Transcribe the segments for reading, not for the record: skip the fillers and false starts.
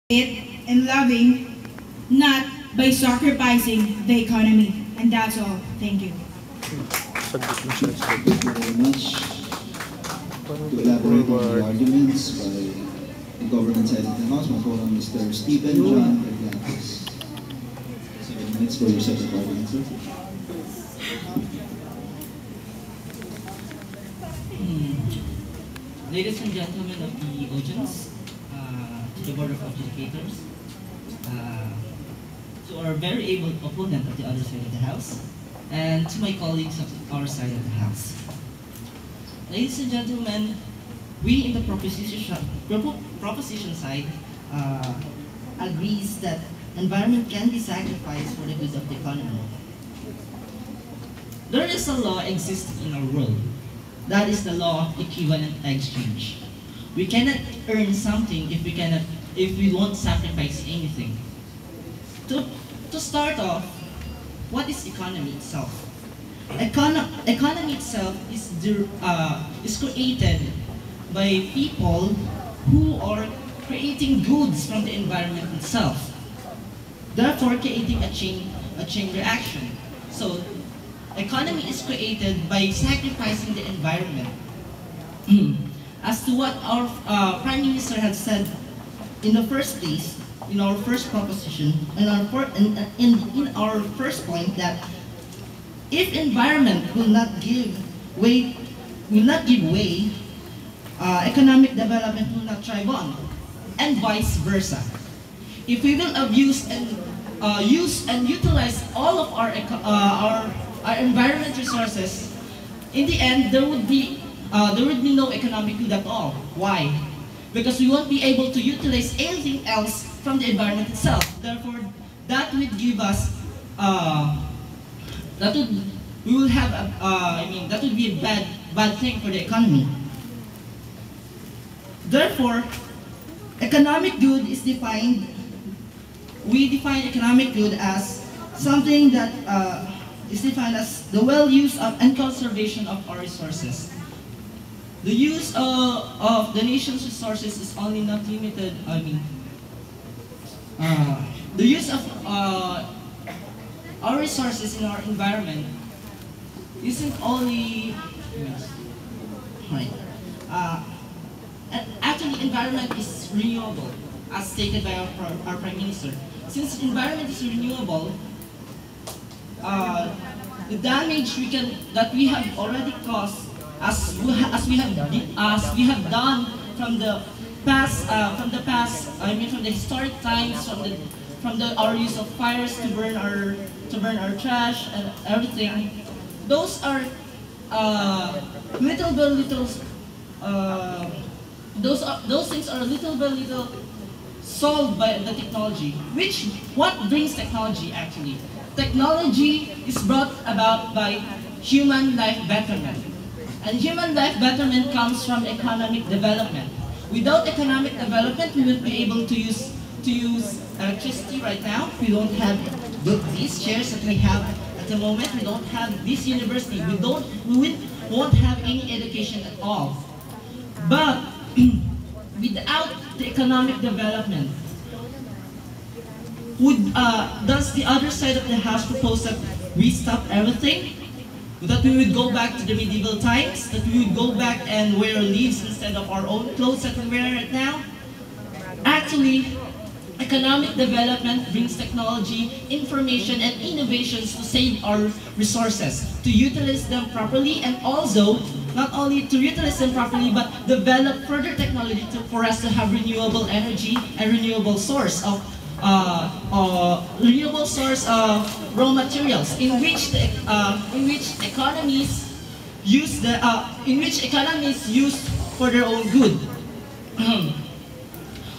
it and loving, not by sacrificing the economy. And that's all. Thank you. Thank you very much. To elaborate on the arguments by the government side of the House, we'll call on Mr. Stephen John Bergantes. 7 minutes for your second argument, sir. Ladies and gentlemen of the audience, to the Board of Adjudicators, to our very able opponent of the other side of the House, and to my colleagues of our side of the House. Ladies and gentlemen, we in the proposition side agrees that environment can be sacrificed for the good of the economy. There is a law existing in our world. That is the law of equivalent exchange. We cannot earn something if we won't sacrifice anything. To start off, what is economy itself? Economy itself is created by people who are creating goods from the environment itself, therefore creating a chain reaction. So economy is created by sacrificing the environment. As to what our Prime Minister had said in the first place, in our first proposition, in our first point, that if environment will not give way, economic development will not thrive on, and vice versa. If we will abuse and use and utilize all of our environment resources, in the end there would be no economic good at all. Why? Because we won't be able to utilize anything else from the environment itself. Therefore, that would give us that would be a bad thing for the economy. Therefore, economic good is defined. We define economic good as something that is defined as the well use of and conservation of our resources. The use of the nation's resources is only not limited. The use of our resources in our environment isn't only actually, environment is renewable, as stated by our Prime Minister. Since environment is renewable, the damage that we have already caused, as we have done from the historic times, from our use of fires to burn our trash and everything. Those are those things are little by little solved by the technology. What brings technology actually? Technology is brought about by human life betterment. And human life betterment comes from economic development. Without economic development, we won't be able to use electricity right now. We don't have these chairs that we have at the moment. We don't have this university. We won't have any education at all. But without the economic development, does the other side of the House propose that we stop everything? That we would go back to the medieval times? That we would go back and wear leaves instead of our own clothes that we wear right now? Actually, economic development brings technology, information, and innovations to save our resources, to utilize them properly, and also, not only to utilize them properly, but develop further technology for us to have renewable energy and renewable source of raw materials, in which economies use for their own good.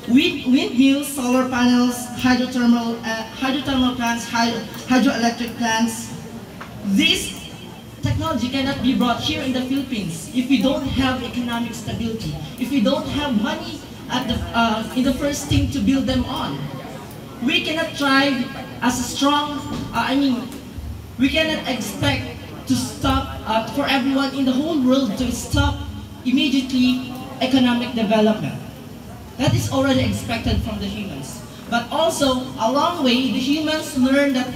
Windmills, solar panels, hydrothermal plants, hydroelectric plants. This technology cannot be brought here in the Philippines if we don't have economic stability, if we don't have money in the first thing to build them on. We cannot thrive as a strong, we cannot expect to stop, for everyone in the whole world to stop immediately economic development. That is already expected from the humans. But also, along the way, the humans learn that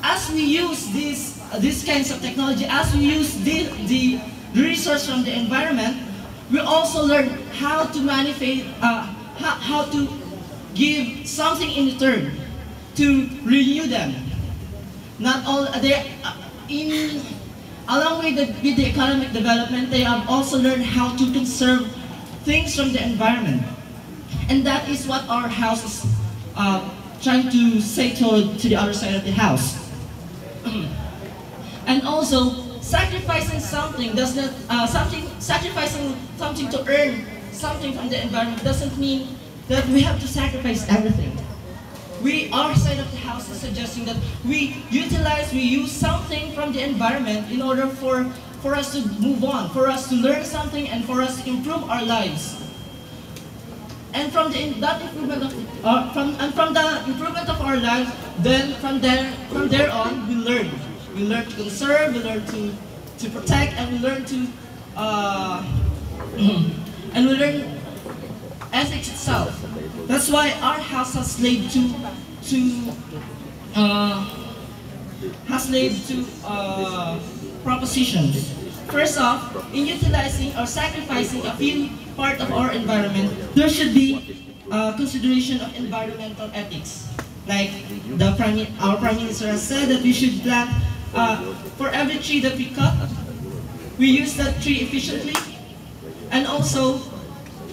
as we use these kinds of technology, as we use the resource from the environment, we also learn how to how to give something in return to renew them. Not all along with the economic development, they have also learned how to conserve things from the environment, and that is what our house is trying to say to the other side of the house. And also, sacrificing something does not sacrificing something to earn something from the environment doesn't mean that we have to sacrifice everything. Our side of the house is suggesting that we use something from the environment in order for us to move on, for us to learn something, and for us to improve our lives. And from the improvement of our lives, then from there on, we learn. We learn to conserve, we learn to protect, and we learn to and we learn ethics itself. That's why our house has led to propositions. First off, in utilizing or sacrificing a few part of our environment, there should be consideration of environmental ethics. Like our Prime Minister has said that we should plant, for every tree that we cut, we use that tree efficiently, and also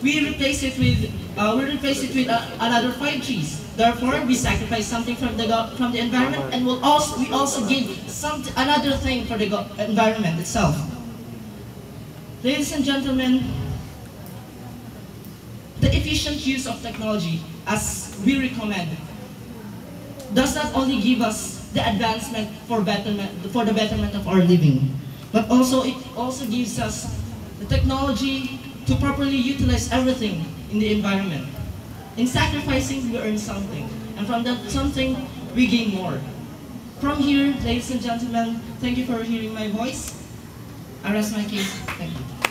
we replace it with another 5 trees. Therefore, we sacrifice something from the environment, and we also give another thing for the environment itself. Ladies and gentlemen, the efficient use of technology, as we recommend, does not only give us the advancement for the betterment of our living, but also it also gives us the technology to properly utilize everything in the environment. In sacrificing, we earn something, and from that something, we gain more. From here, ladies and gentlemen, thank you for hearing my voice. I rest my case. Thank you.